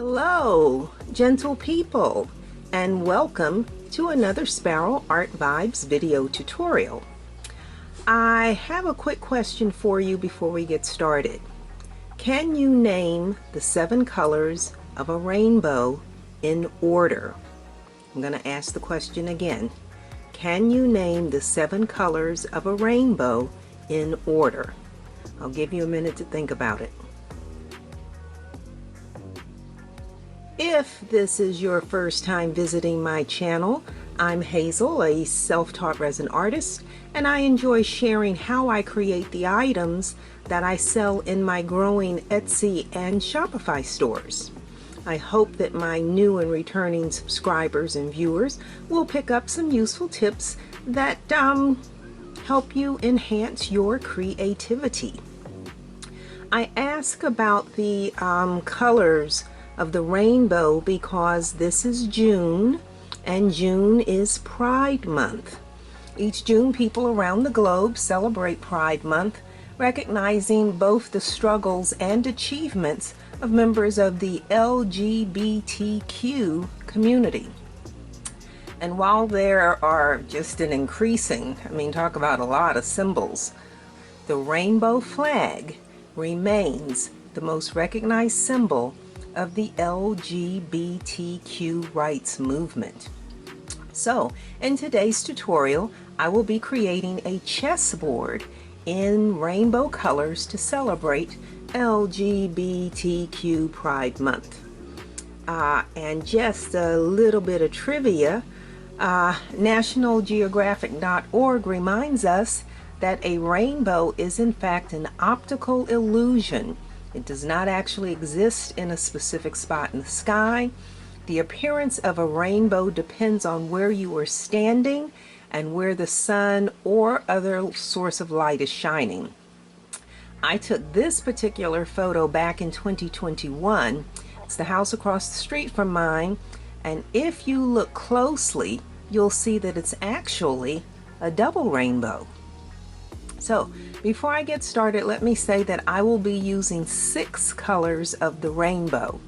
Hello, gentle people, and welcome to another Sparrow Art Vibes video tutorial. I have a quick question for you before we get started. Can you name the 7 colors of a rainbow in order? I'm going to ask the question again. Can you name the 7 colors of a rainbow in order? I'll give you a minute to think about it. If this is your first time visiting my channel, I'm Hazel, a self-taught resin artist, and I enjoy sharing how I create the items that I sell in my growing Etsy and Shopify stores. I hope that my new and returning subscribers and viewers will pick up some useful tips that help you enhance your creativity. I ask about the colors of the rainbow because this is June, and June is Pride Month. Each June, people around the globe celebrate Pride Month, recognizing both the struggles and achievements of members of the LGBTQ community. And while there are just an increasing, talk about a lot of symbols, the rainbow flag remains the most recognized symbol of the LGBTQ rights movement. So in today's tutorial, I will be creating a chessboard in rainbow colors to celebrate LGBTQ Pride Month. And just a little bit of trivia, nationalgeographic.org reminds us that a rainbow is in fact an optical illusion. It does not actually exist in a specific spot in the sky. The appearance of a rainbow depends on where you are standing and where the sun or other source of light is shining. I took this particular photo back in 2021. It's the house across the street from mine, and if you look closely, you'll see that it's actually a double rainbow. So before I get started, let me say that I will be using 6 colors of the rainbow.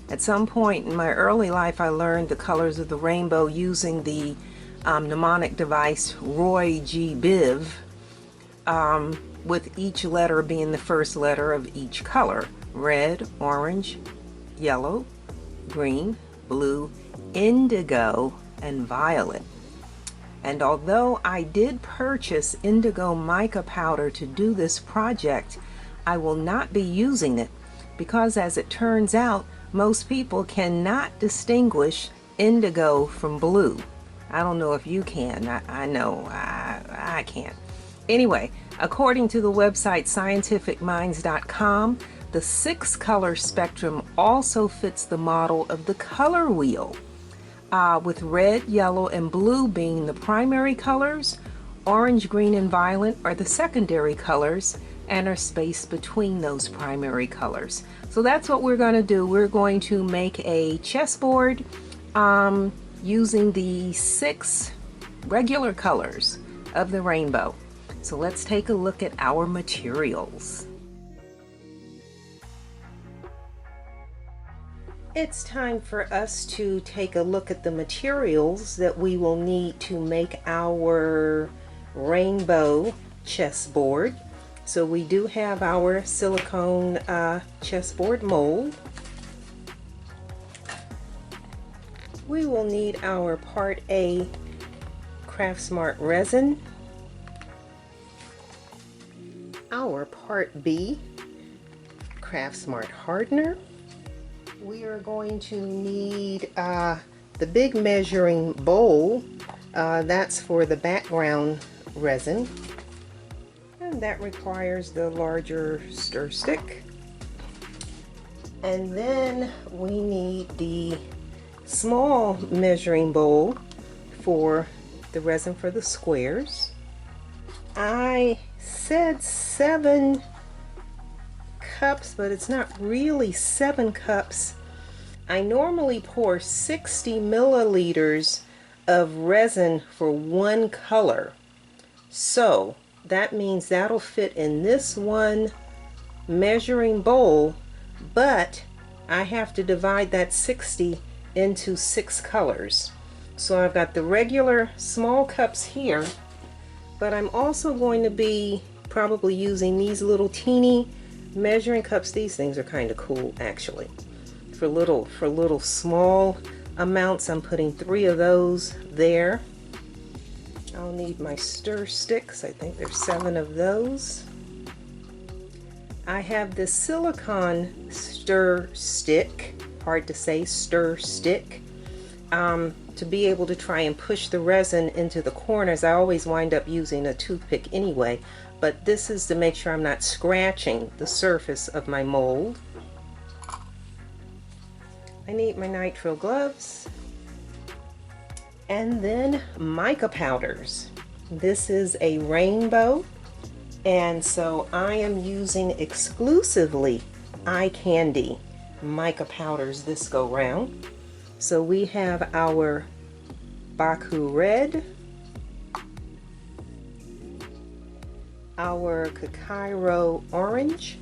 At some point in my early life, I learned the colors of the rainbow using the mnemonic device Roy G. Biv, with each letter being the first letter of each color: red, orange, yellow, green, blue, indigo, and violet. And although I did purchase indigo mica powder to do this project, I will not be using it because, as it turns out, most people cannot distinguish indigo from blue. I don't know if you can. I know I can't. Anyway, according to the website scientificminds.com, the 6-color spectrum also fits the model of the color wheel. With red, yellow, and blue being the primary colors, orange, green, and violet are the secondary colors and are spaced between those primary colors. So that's what we're going to do. We're going to make a chessboard using the 6 regular colors of the rainbow. So let's take a look at our materials. It's time for us to take a look at the materials that we will need to make our rainbow chessboard. So we do have our silicone chessboard mold. We will need our Part A Craft Smart resin, our Part B Craft Smart hardener. We are going to need the big measuring bowl. That's for the background resin, and that requires the larger stir stick. And then we need the small measuring bowl for the resin for the squares. I said 7 cups, but it's not really 7 cups. I normally pour 60 milliliters of resin for 1 color, so that means that'll fit in this one measuring bowl, but I have to divide that 60 into 6 colors. So I've got the regular small cups here, but I'm also going to be probably using these little teeny measuring cups. These things are kind of cool actually. For little small amounts, I'm putting 3 of those there. I'll need my stir sticks. I think there's 7 of those. I have this silicone stir stick, hard to say, stir stick, to be able to try and push the resin into the corners. I always wind up using a toothpick anyway, but this is to make sure I'm not scratching the surface of my mold. I need my nitrile gloves, and then mica powders. This is a rainbow, and so I am using exclusively eye candy mica powders this go round. So we have our Baku red, our Cairo orange,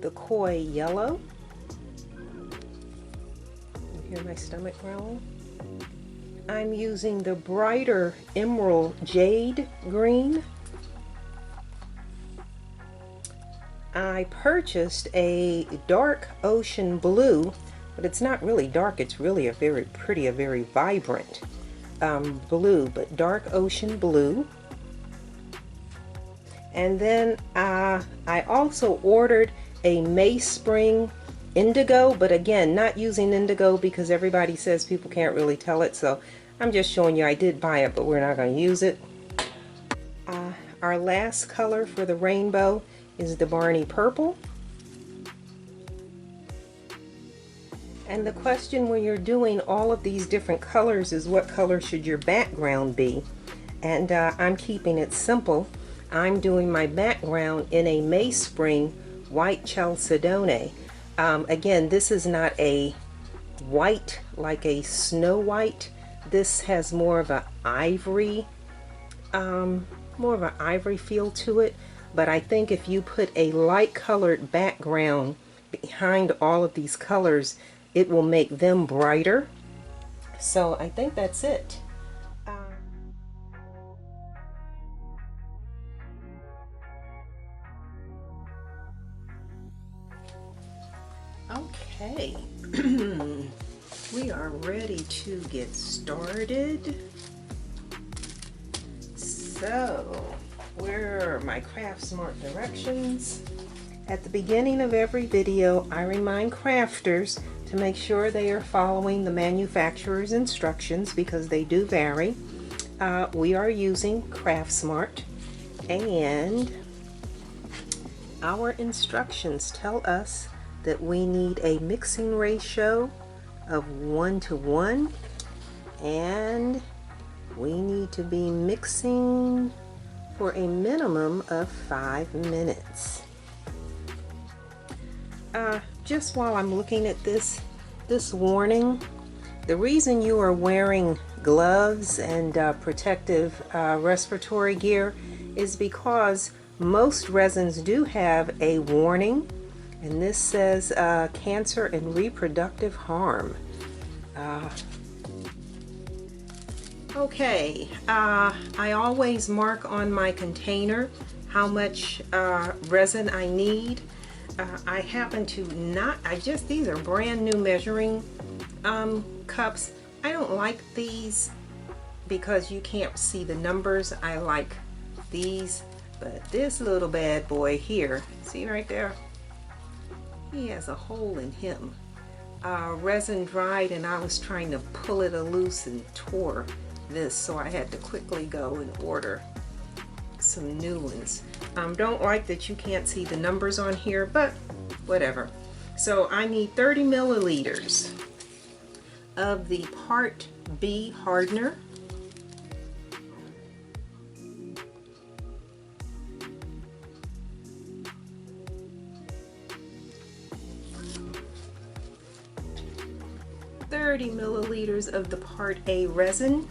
the koi yellow. You hear my stomach growling? I'm using the brighter emerald jade green. I purchased a dark ocean blue, but it's not really dark, it's really a very pretty, a very vibrant blue, but dark ocean blue. And then I also ordered a May Spring indigo, but again, not using indigo because everybody says people can't really tell it, so I'm just showing you I did buy it, but we're not going to use it. Our last color for the rainbow is the Barney purple. And the question when you're doing all of these different colors is what color should your background be? And I'm keeping it simple. I'm doing my background in a May Spring white chalcedone. Again, this is not a white like a snow white. This has more of an ivory feel to it. But I think if you put a light colored background behind all of these colors, it will make them brighter. So I think that's it. Okay, we are ready to get started. So, where are my Craft Smart directions? At the beginning of every video, I remind crafters to make sure they are following the manufacturer's instructions because they do vary. We are using Craft Smart, and our instructions tell us that we need a mixing ratio of 1:1, and we need to be mixing for a minimum of 5 minutes. Just while I'm looking at this warning, the reason you are wearing gloves and protective respiratory gear is because most resins do have a warning, and this says cancer and reproductive harm. Okay, I always mark on my container how much resin I need. I happen to not, these are brand new measuring cups. I don't like these because you can't see the numbers. I like these, but this little bad boy here, see right there? He has a hole in him. Resin dried and I was trying to pull it loose and tore this, so I had to quickly go and order some new ones. Don't like that you can't see the numbers on here, but whatever. So I need 30 milliliters of the Part B hardener. $30 milliliters of the Part A resin.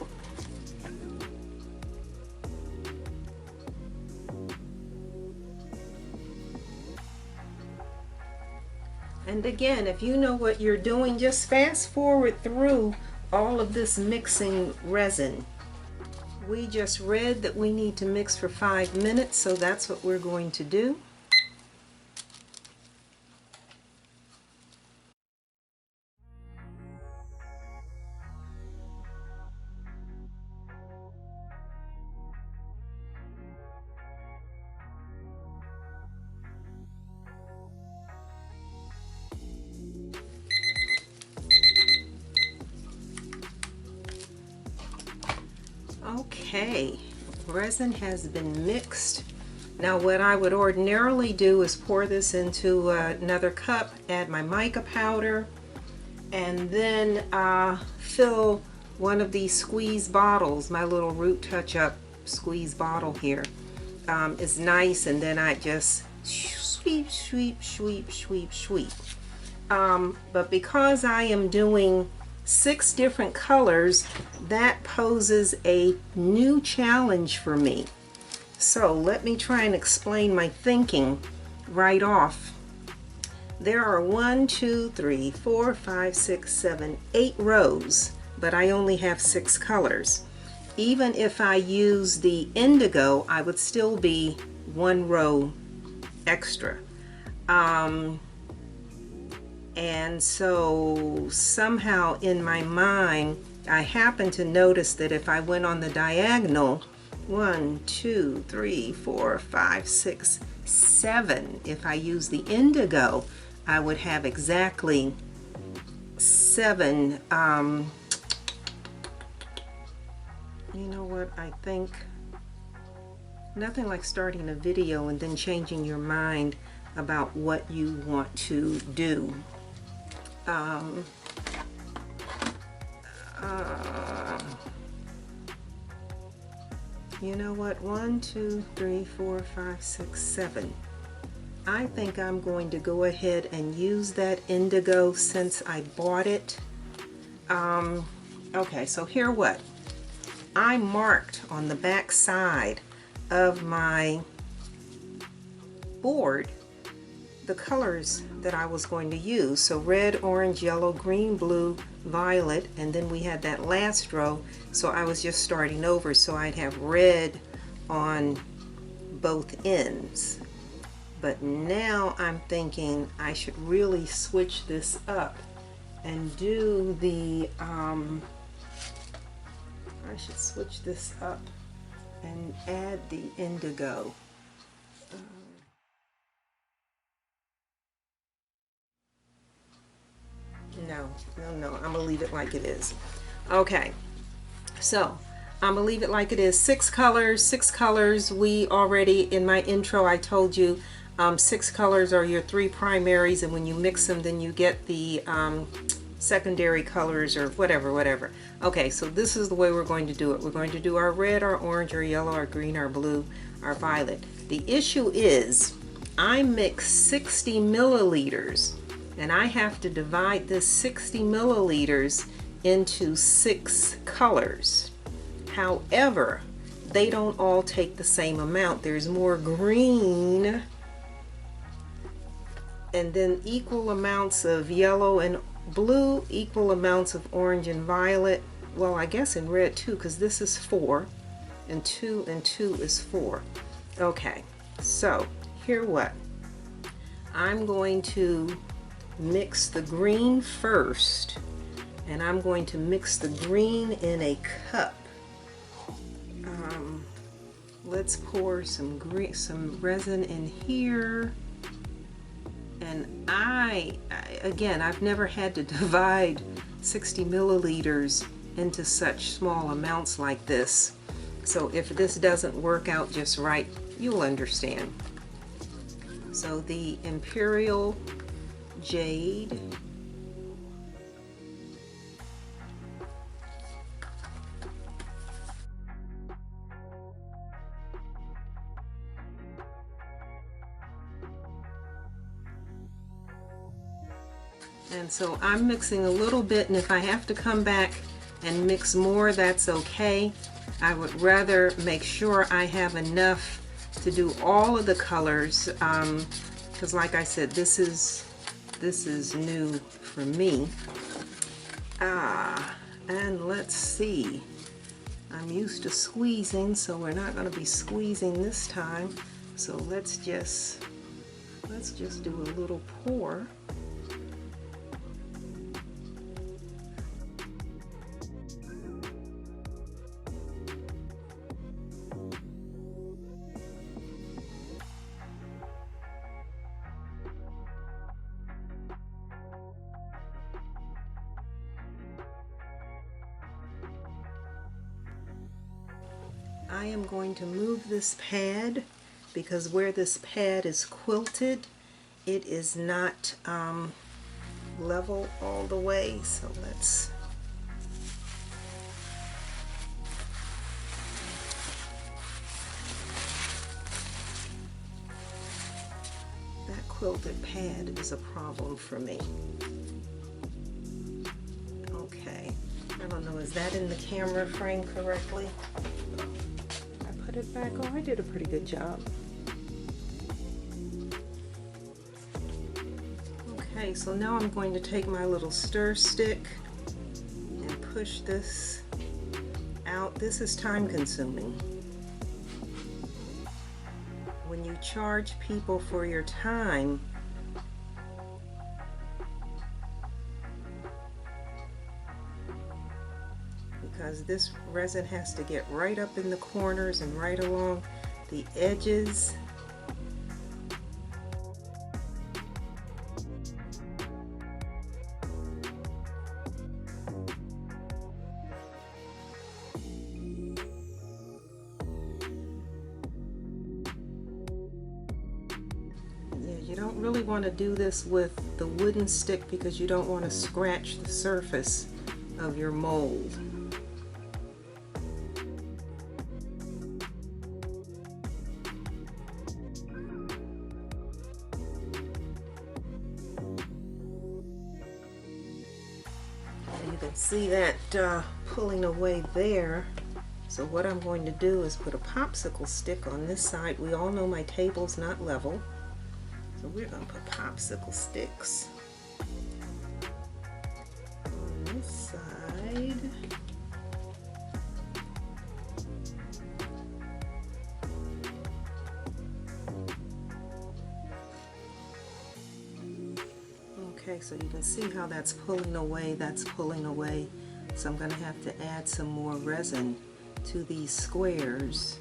And again, if you know what you're doing, just fast forward through all of this mixing resin. We just read that we need to mix for 5 minutes, so that's what we're going to do. Okay, resin has been mixed. Now what I would ordinarily do is pour this into another cup, add my mica powder, and then fill one of these squeeze bottles. My little root touch-up squeeze bottle here is nice, and then I just sweep, sweep, sweep, sweep, sweep. But because I am doing 6 different colors, that poses a new challenge for me. So let me try and explain my thinking right off. There are 1, 2, 3, 4, 5, 6, 7, 8 rows, but I only have 6 colors. Even if I use the indigo, I would still be 1 row extra. And so somehow in my mind, I happen to notice that if I went on the diagonal, 1, 2, 3, 4, 5, 6, 7, if I use the indigo, I would have exactly 7. You know what, I think nothing like starting a video and then changing your mind about what you want to do. You know what, 1, 2, 3, 4, 5, 6, 7. I think I'm going to go ahead and use that indigo since I bought it. Okay, so here what? I marked on the back side of my board the colors that I was going to use. So red, orange, yellow, green, blue, violet, and then we had that last row, so I was just starting over, so I'd have red on both ends. But now I'm thinking I should really switch this up and do the I should switch this up and add the indigo. No, I'm gonna leave it like it is. Okay, so I'm gonna leave it like it is. 6 colors. We already, in my intro, I told you 6 colors are your 3 primaries, and when you mix them, then you get the secondary colors or whatever. Okay, so this is the way we're going to do it. We're going to do our red, our orange, our yellow, our green, our blue, our violet. The issue is I mix 60 milliliters. And I have to divide this 60 milliliters into 6 colors. However, they don't all take the same amount. There's more green and then equal amounts of yellow and blue, equal amounts of orange and violet. Well, I guess in red too, because this is 4 and 2 and 2 is 4. Okay, so here what? I'm going to mix the green first, and I'm going to mix the green in a cup. Let's pour some resin in here, and again, I've never had to divide 60 milliliters into such small amounts like this, so if this doesn't work out just right, you'll understand. So the Imperial Jade, and so I'm mixing a little bit, and if I have to come back and mix more, that's okay. I would rather make sure I have enough to do all of the colors, because like I said, this is this is new for me. And let's see. I'm used to squeezing, so we're not going to be squeezing this time. So let's just do a little pour. I am going to move this pad because where this pad is quilted, it is not level all the way. So that quilted pad is a problem for me. Okay, I don't know, is that in the camera frame correctly? Put it back. Oh, I did a pretty good job. Okay, so now I'm going to take my little stir stick and push this out. This is time consuming. When you charge people for your time, because this resin has to get right up in the corners and right along the edges. Yeah, you don't really want to do this with the wooden stick because you don't want to scratch the surface of your mold. You can see that pulling away there. So what I'm going to do is put a popsicle stick on this side. We all know my table's not level, so we're going to put popsicle sticks on this side. Okay, so you can see how that's pulling away, So I'm going to have to add some more resin to these squares.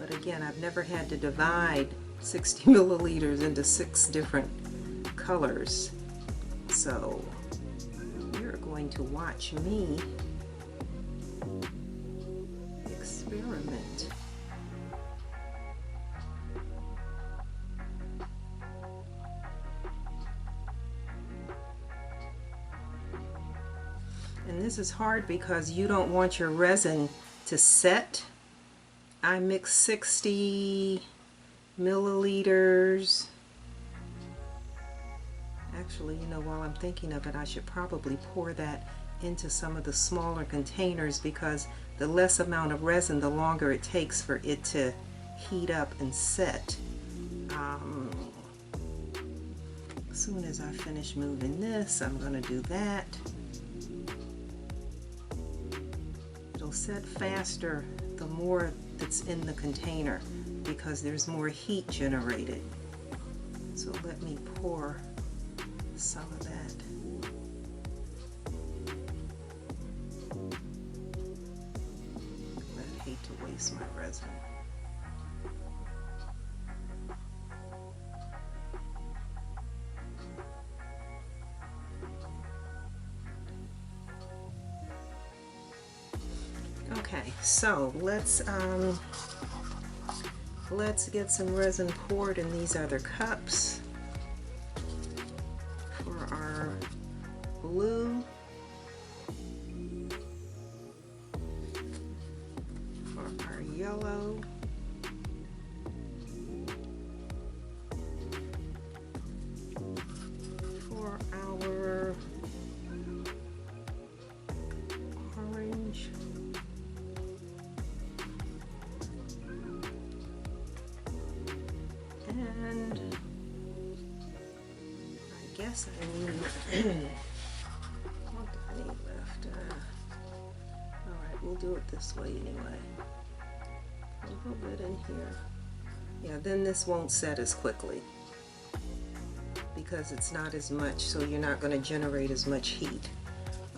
But again, I've never had to divide 60 milliliters into 6 different colors. So you're going to watch me experiment. And this is hard because you don't want your resin to set. I mix 60 milliliters. Actually, you know, while I'm thinking of it, I should probably pour that into some of the smaller containers because the less amount of resin, the longer it takes for it to heat up and set. As soon as I finish moving this, I'm going to do that. It'll set faster the more that's in the container because there's more heat generated. So let me pour some of that. I'd hate to waste my resin. Okay, so let's get some resin poured in these other cups for our blue, for our yellow, for our orange, and guess I need, what do I need left? Alright, we'll do it this way anyway. A little bit in here. Yeah, then this won't set as quickly because it's not as much, so you're not going to generate as much heat.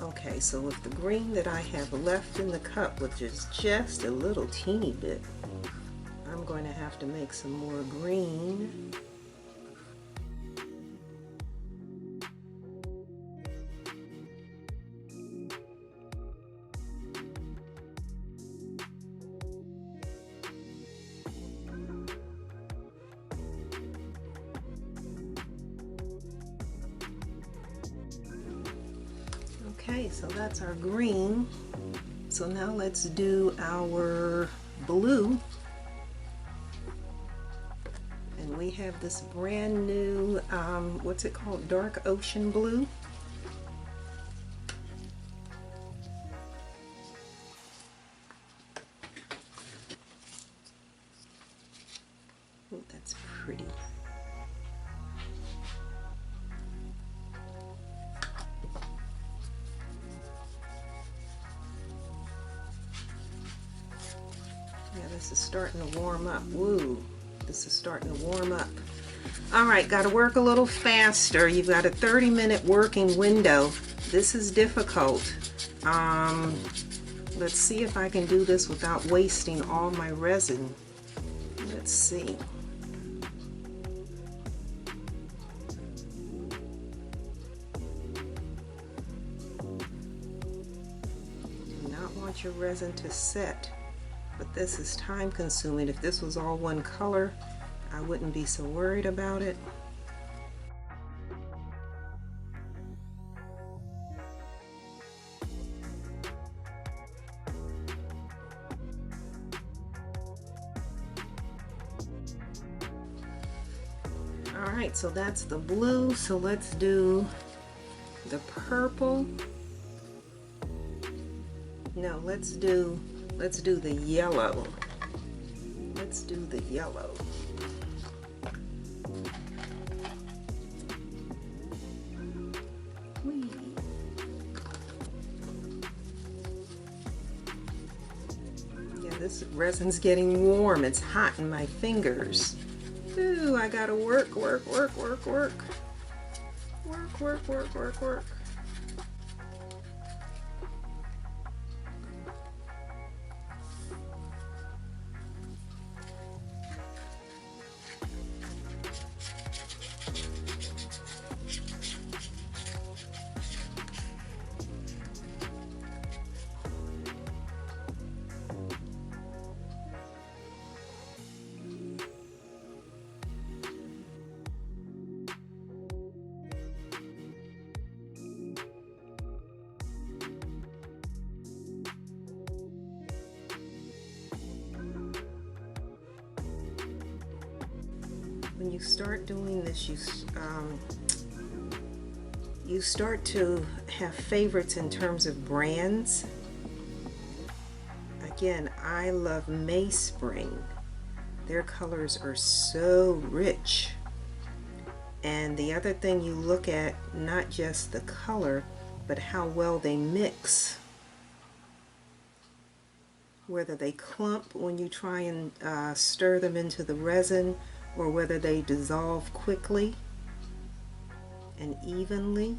Okay, so with the green that I have left in the cup, which is just a little teeny bit, I'm going to have to make some more green. Okay, so that's our green. So now let's do our blue. And we have this brand new, what's it called? Dark Ocean Blue. Oh, that's pretty. Yeah, this is starting to warm up. Woo, this is starting to warm up. All right, got to work a little faster. You've got a 30-minute working window. This is difficult. Let's see if I can do this without wasting all my resin. Let's see. Do not want your resin to set. But this is time consuming. If this was all one color, I wouldn't be so worried about it. All right, so that's the blue. So let's do the purple. No, let's do the yellow. Let's do the yellow. Whee. Yeah, this resin's getting warm. It's hot in my fingers. Ooh, I gotta work. Work. When you start doing this, you start to have favorites in terms of brands. Again, I love Mayspring. Their colors are so rich. And the other thing you look at, not just the color, but how well they mix. Whether they clump when you try and stir them into the resin, or whether they dissolve quickly and evenly.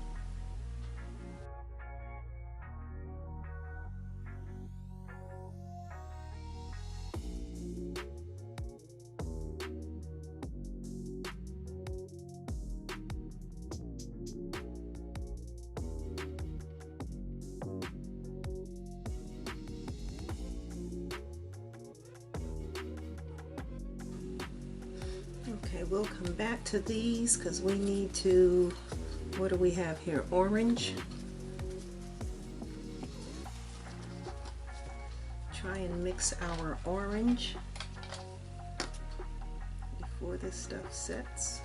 Okay, we'll come back to these because we need to, what do we have here? Orange. Try and mix our orange before this stuff sets.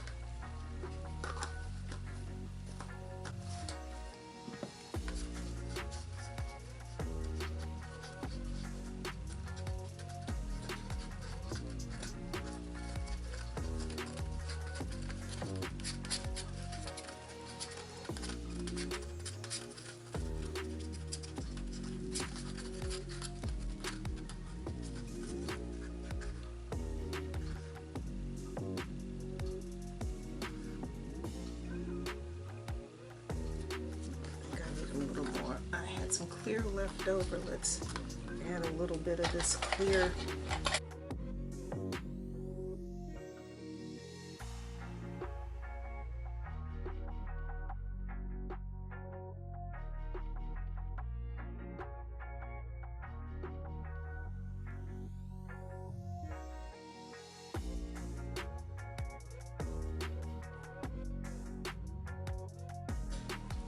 clear left over. Let's add a little bit of this clear.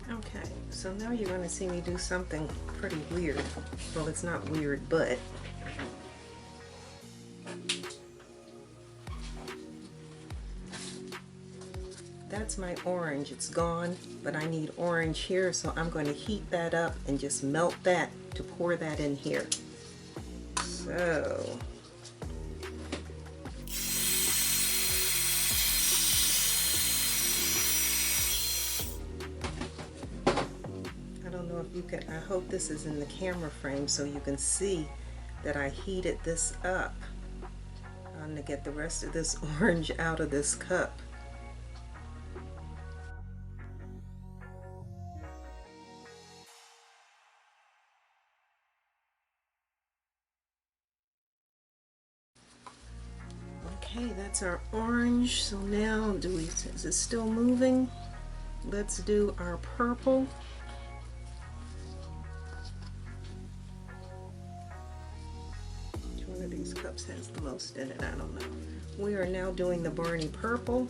Okay, so now you're going to see me do something pretty weird. Well, it's not weird, but that's my orange. It's gone, but I need orange here, so I'm going to heat that up and just melt that to pour that in here. So you can, I hope this is in the camera frame so you can see that I heated this up. I'm going to get the rest of this orange out of this cup. Okay, that's our orange. So now is it still moving? Let's do our purple. Which one of these cups has the most in it? I don't know. We are now doing the Barney purple.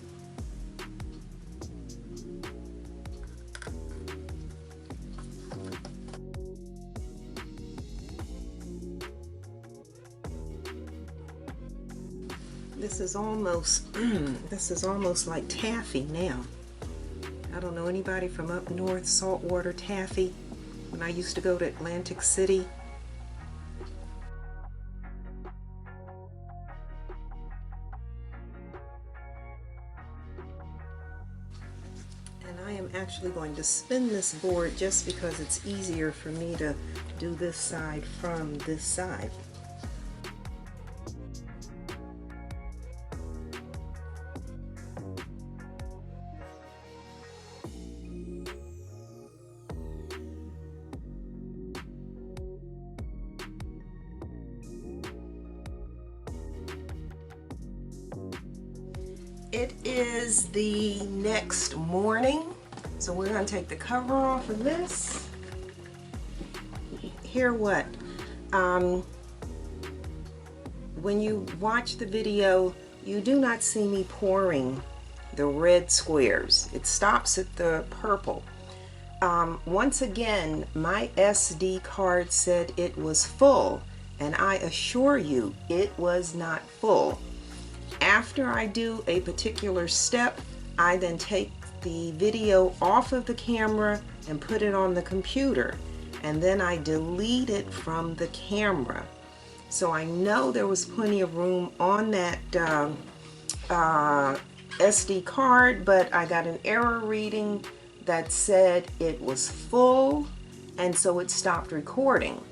This is almost this is almost like taffy now. I don't know anybody from up north, saltwater taffy, when I used to go to Atlantic City. And I am actually going to spin this board just because it's easier for me to do this side from this side. It is the next morning, so we're going to take the cover off of this. Hear what? When you watch the video, you do not see me pouring the red squares. It stops at the purple. Once again, my SD card said it was full, and I assure you it was not full. After I do a particular step, I then take the video off of the camera and put it on the computer, and then I delete it from the camera. So I know there was plenty of room on that SD card, but I got an error reading that said it was full, and so it stopped recording.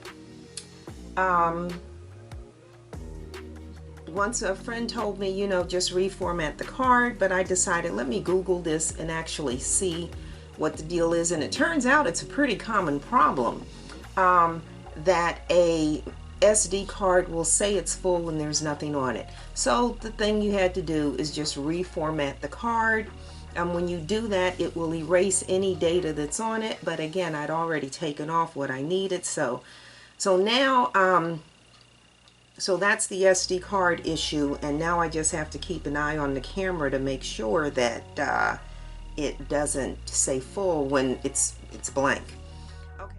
Once a friend told me, you know, just reformat the card, but I decided, let me Google this and actually see what the deal is. And it turns out it's a pretty common problem, that a SD card will say it's full when there's nothing on it. So the thing you had to do is just reformat the card. When you do that, it will erase any data that's on it. But again, I'd already taken off what I needed. So now, so that's the SD card issue, and now I just have to keep an eye on the camera to make sure that it doesn't say full when it's blank. Okay.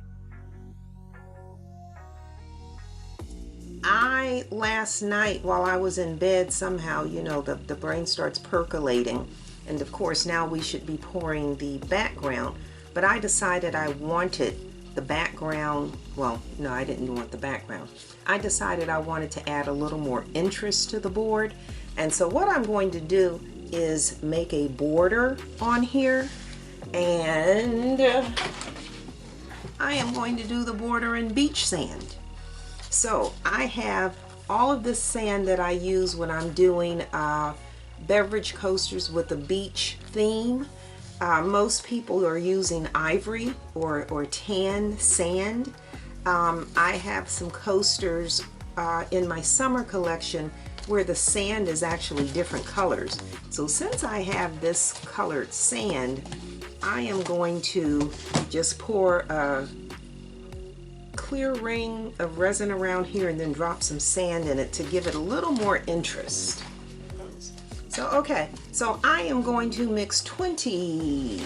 Last night while I was in bed, somehow, you know, the brain starts percolating, and of course now we should be pouring the background, but I decided I wanted the background, well, no, I didn't want the background. I decided I wanted to add a little more interest to the board. And so what I'm going to do is make a border on here, and I am going to do the border in beach sand. So I have all of this sand that I use when I'm doing beverage coasters with a beach theme. Most people are using ivory or tan sand. I have some coasters in my summer collection where the sand is actually different colors. So since I have this colored sand, I am going to just pour a clear ring of resin around here and then drop some sand in it to give it a little more interest. So okay, so I am going to mix 20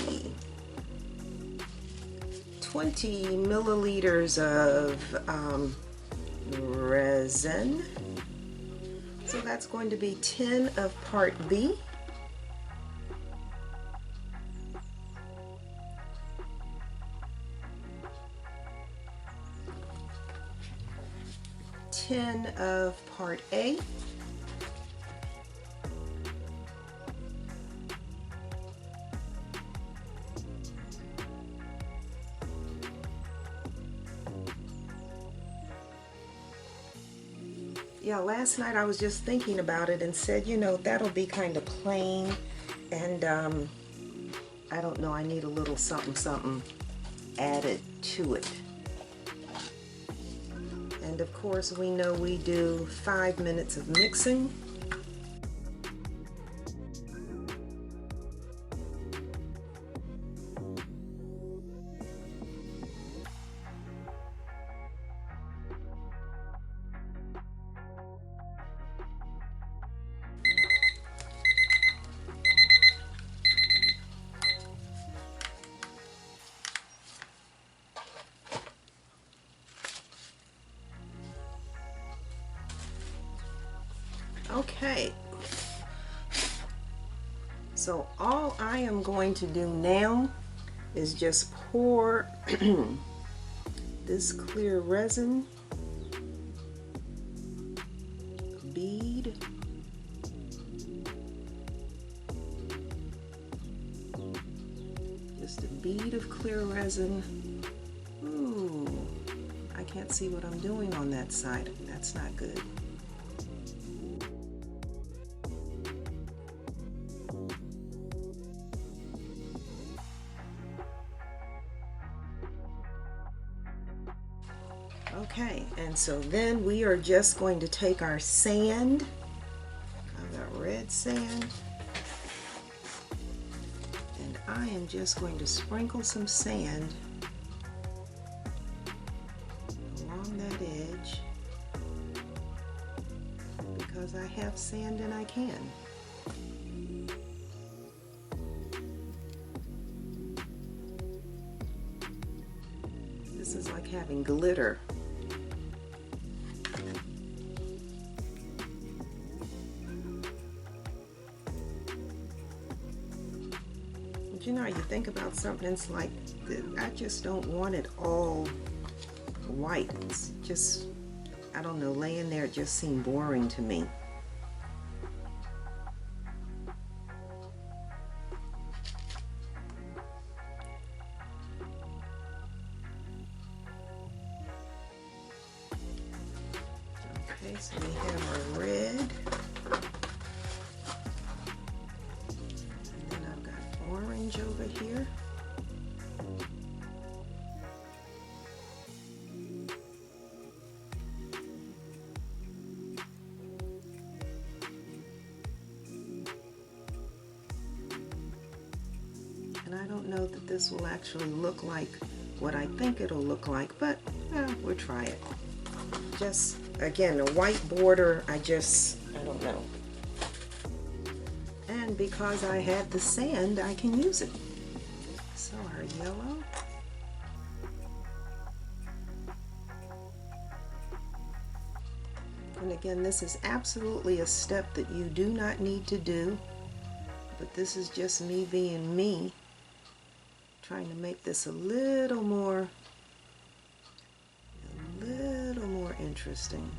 milliliters of resin. So that's going to be 10 of part B. Ten of part A. Yeah, last night I was just thinking about it and said, you know, that'll be kind of plain, and I don't know, I need a little something something added to it. And of course we know we do 5 minutes of mixing. Okay, so all I am going to do now is just pour this clear resin bead just a bead of clear resin. Ooh, I can't see what I'm doing on that side. That's not good. Okay, and so then we are just going to take our sand. I've got red sand. And I am just going to sprinkle some sand along that edge because I have sand and I can. This is like having glitter. You know, you think about something, it's like, I just don't want it all white. It's just, I don't know, laying there, it just seemed boring to me. Okay, so we have our red. Orange over here. And I don't know that this will actually look like what I think it'll look like, but we'll try it. Just, again, a white border, I don't know. And because I have the sand, I can use it. So our yellow. And again, this is absolutely a step that you do not need to do, but this is just me being me, trying to make this a little more interesting.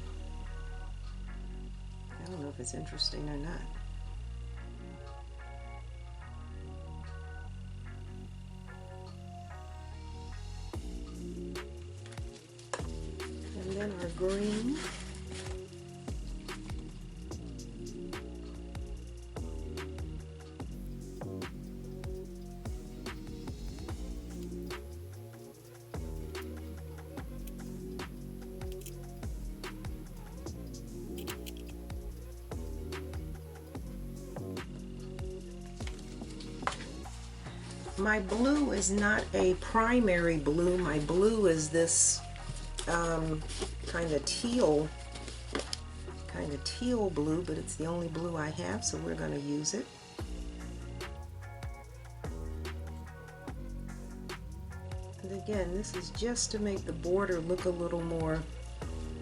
I don't know if it's interesting or not. And then our green. my blue is not a primary blue. My blue is this kind of teal blue, but it's the only blue I have, so we're going to use it. And again, this is just to make the border look a little more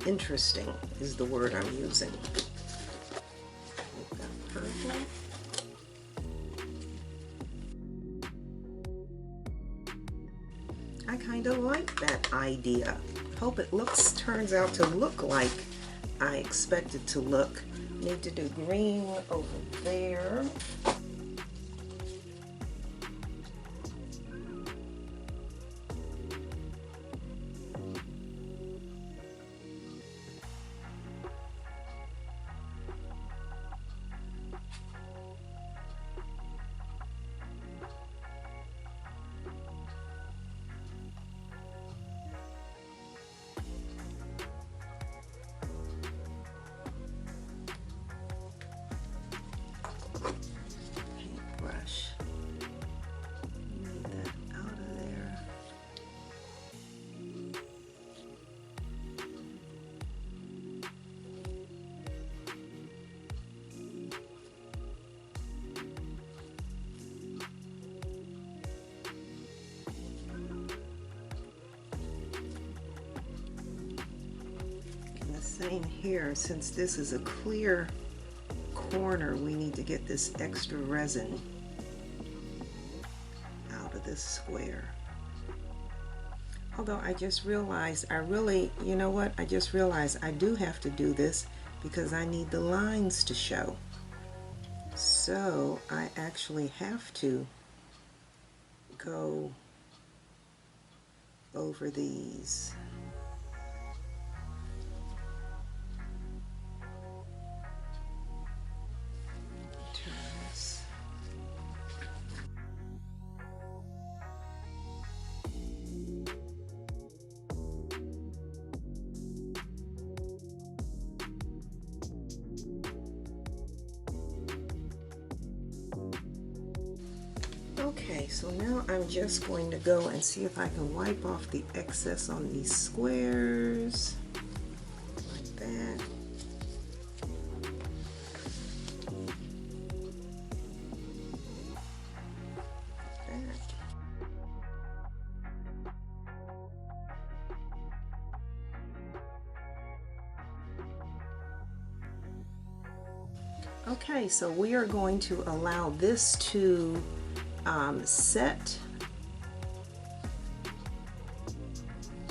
interesting, is the word I'm using. We've got purple. I kind of like that idea. Hope it turns out to look like I expect it to look. Need to do green over there. Paintbrush. Need that out of there. And the same here, since this is a clear corner, we need to get this extra resin out of this square. Although I just realized you know what, I just realized I do have to do this because I need the lines to show. So I actually have to go over these. Okay, so now I'm just going to go and see if I can wipe off the excess on these squares, like that. Okay, so we are going to allow this to set,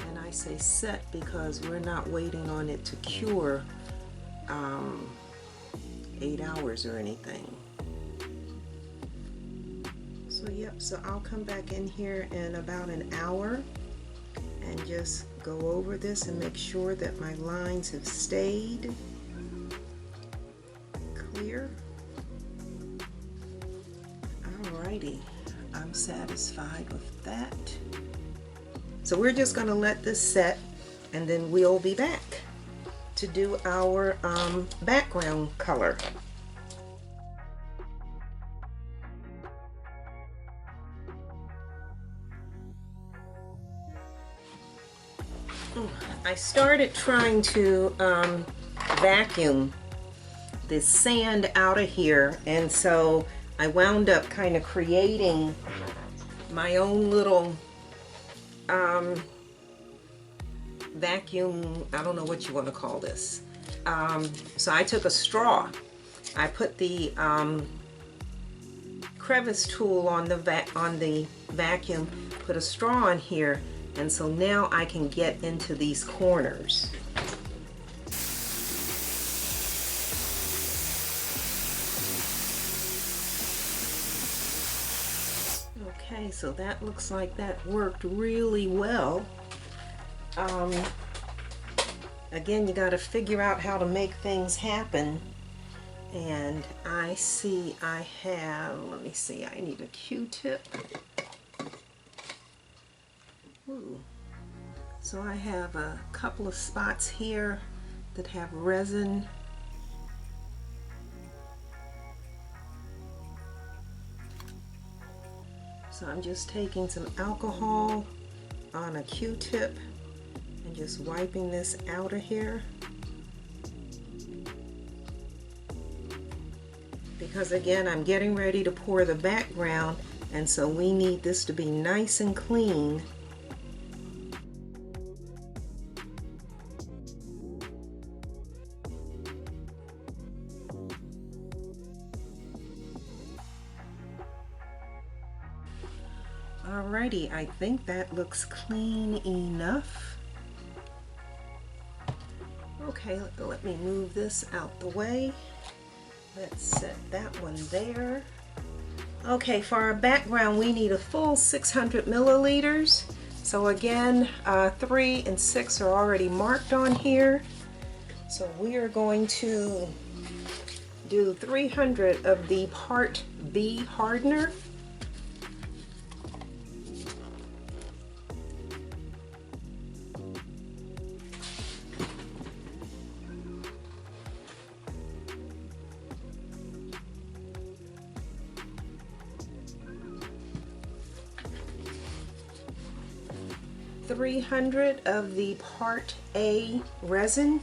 and I say set because we're not waiting on it to cure 8 hours or anything. So yep, so I'll come back in here in about an hour and just go over this and make sure that my lines have stayed clear. Alrighty, I'm satisfied with that. So we're just going to let this set and then we'll be back to do our background color. I started trying to vacuum the sand out of here, and so I wound up kind of creating my own little vacuum, I don't know what you want to call this. So I took a straw, I put the crevice tool on the vacuum, put a straw in here, and so now I can get into these corners. Okay, so that looks like that worked really well. Again, you got to figure out how to make things happen. And I see I have, let me see, I need a Q-tip. Ooh. So I have a couple of spots here that have resin. So I'm just taking some alcohol on a Q-tip and just wiping this out of here. Because again, I'm getting ready to pour the background, and so we need this to be nice and clean. Alrighty, I think that looks clean enough. Okay, let me move this out the way. Let's set that one there. Okay, for our background, we need a full 600 milliliters. So again, 3 and 6 are already marked on here. So we are going to do 300 of the Part B hardener. .300 of the Part A resin.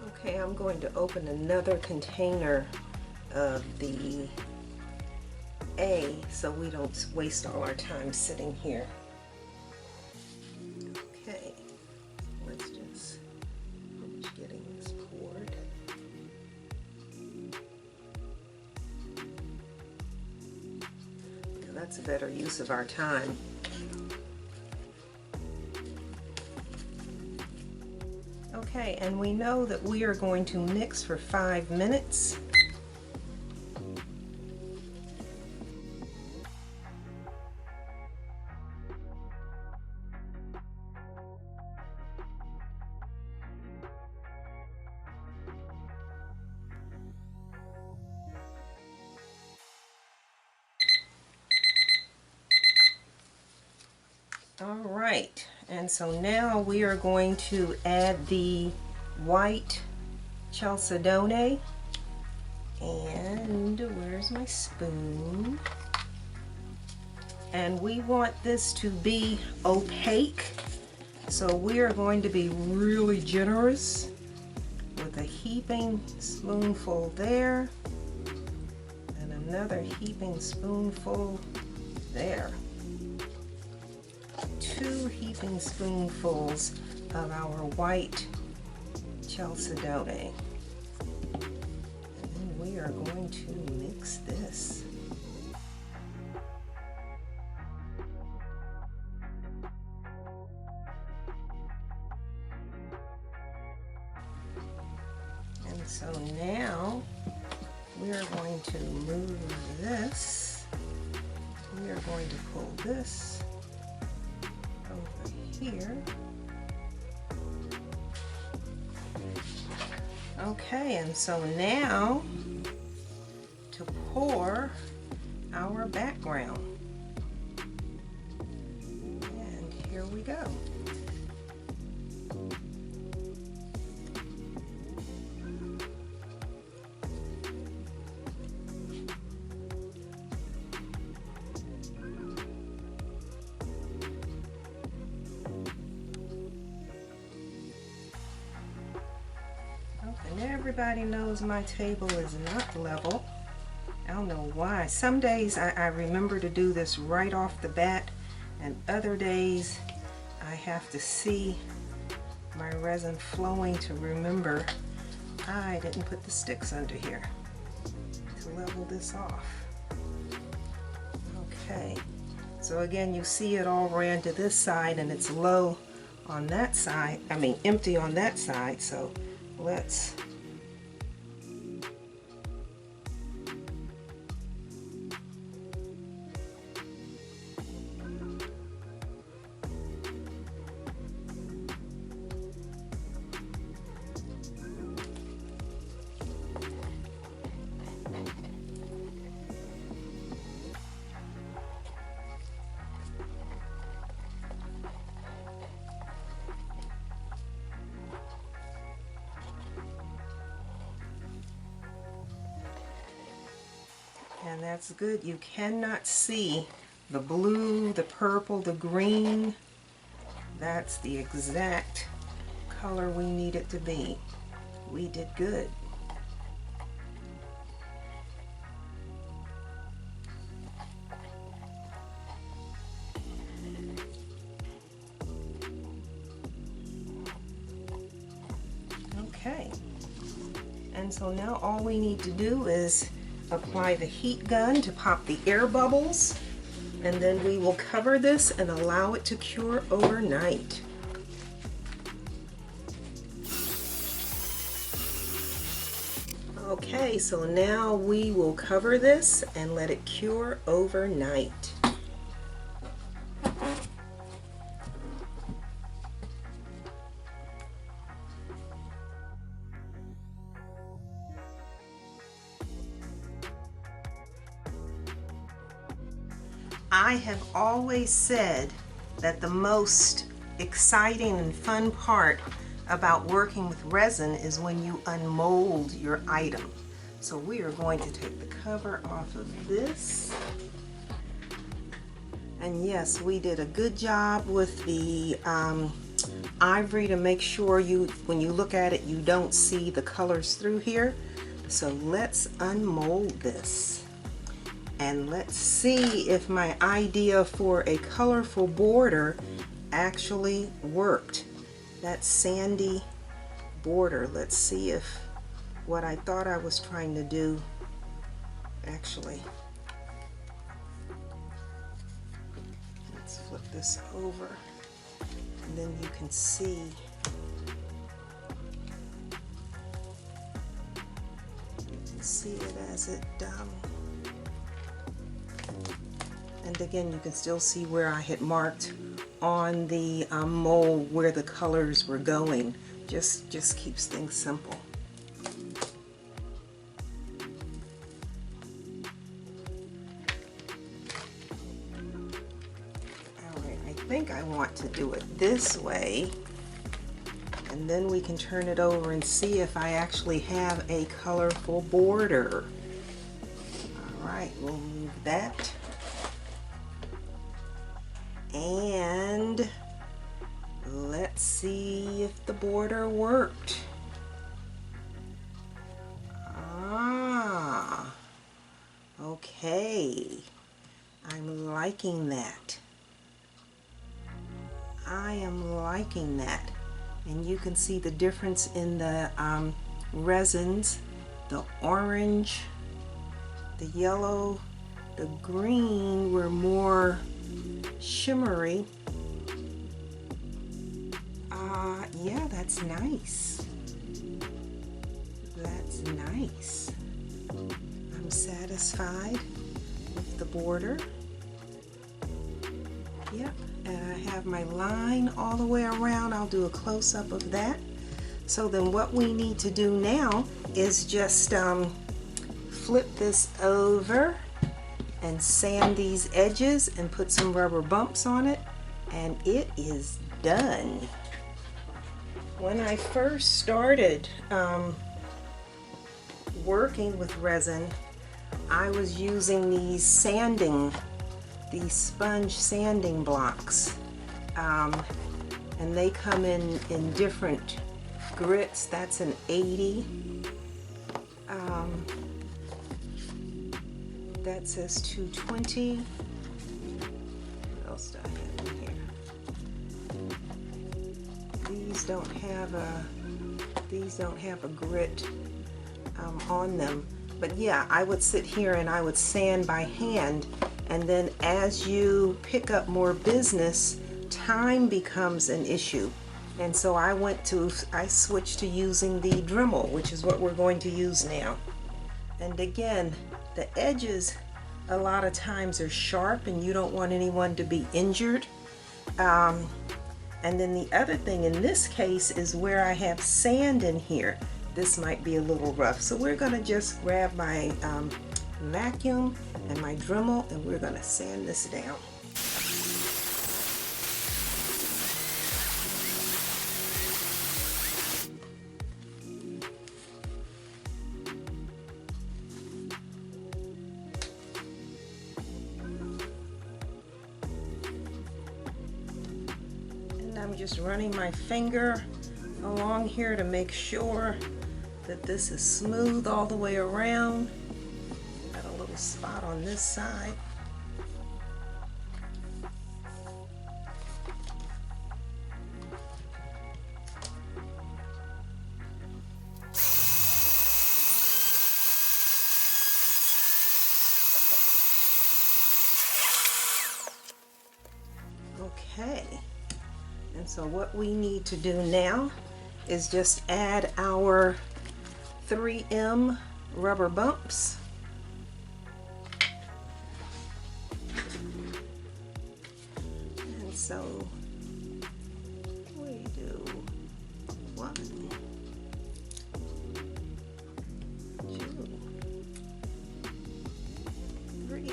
Okay, I'm going to open another container of the A so we don't waste all our time sitting here. Okay, let's just finish getting this poured. Yeah, that's a better use of our time. Okay, and we know that we are going to mix for 5 minutes. All right, and so now we are going to add the white chalcedone, and where's my spoon? And we want this to be opaque, so we are going to be really generous with a heaping spoonful there and another heaping spoonful there. 2 heaping spoonfuls of our white chalcedone. And then we are going to mix this. And so now we are going to move this. We are going to pull this over here. Okay, and so now to pour our background. And here we go. And everybody knows my table is not level. I don't know why. Some days I remember to do this right off the bat, and other days I have to see my resin flowing to remember I didn't put the sticks under here to level this off. Okay, so again, you see it all ran to this side and it's low on that side, I mean empty on that side, so let's And that's good. You cannot see the blue, the purple, the green. That's the exact color we need it to be. We did good. Okay. And so now all we need to do is apply the heat gun to pop the air bubbles, and then we will cover this and allow it to cure overnight. Okay, so now we will cover this and let it cure overnight. I have always said that the most exciting and fun part about working with resin is when you unmold your item. So we are going to take the cover off of this. And yes, we did a good job with the ivory to make sure when you look at it, you don't see the colors through here. So let's unmold this. And let's see if my idea for a colorful border actually worked. That sandy border, let's see if what I thought I was trying to do actually. Let's flip this over and then you can see. You can see it as it and again, you can still see where I had marked on the mold where the colors were going. Just keeps things simple. Alright, I think I want to do it this way, and then we can turn it over and see if I actually have a colorful border. Alright, we'll move that. And let's see if the border worked. Ah, okay. I'm liking that. I am liking that. And you can see the difference in the resins, the orange, the yellow, the green were more shimmery. Yeah, that's nice. That's nice. I'm satisfied with the border. Yep, and I have my line all the way around. I'll do a close-up of that. So then what we need to do now is just flip this over and sand these edges and put some rubber bumps on it, and it is done. When I first started working with resin, I was using these sponge sanding blocks, and they come in different grits. That's an 80. That says 220. What else do I have in here? These don't have a grit on them. But yeah, I would sit here and I would sand by hand, and then as you pick up more business, time becomes an issue. And so I switched to using the Dremel, which is what we're going to use now. And again, the edges a lot of times are sharp and you don't want anyone to be injured. And then the other thing in this case is where I have sand in here. This might be a little rough. So we're gonna just grab my vacuum and my Dremel, and we're gonna sand this down. just running my finger along here to make sure that this is smooth all the way around. Got a little spot on this side. Okay, and so what we need to do now is just add our 3M rubber bumps. And so we do 1, 2, 3.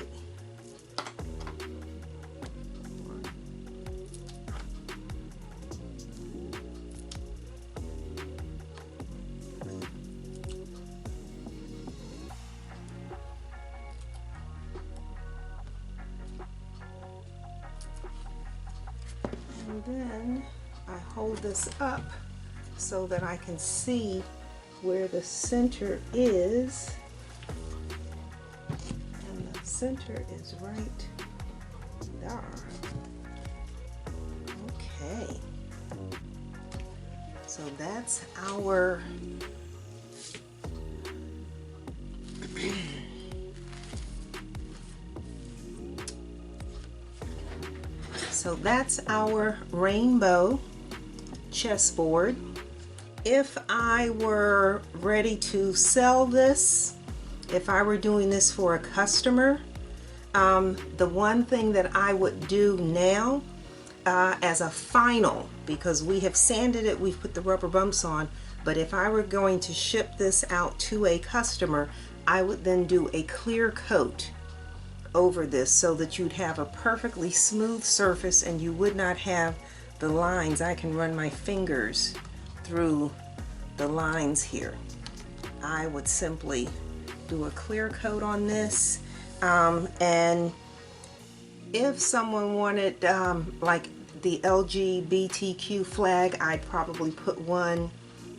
And then I hold this up so that I can see where the center is. And the center is right there. Okay. So that's our rainbow chessboard. If I were ready to sell this, if I were doing this for a customer, the one thing that I would do now as a final, because we have sanded it, we've put the rubber bumps on, but if I were going to ship this out to a customer, I would then do a clear coat over this so that you'd have a perfectly smooth surface and you would not have the lines. I can run my fingers through the lines here. I would simply do a clear coat on this, and if someone wanted like the LGBTQ flag, I'd probably put one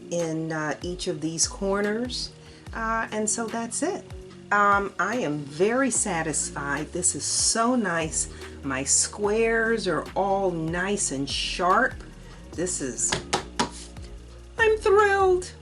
in each of these corners, and so that's it. I am very satisfied. This is so nice. My squares are all nice and sharp. I'm thrilled.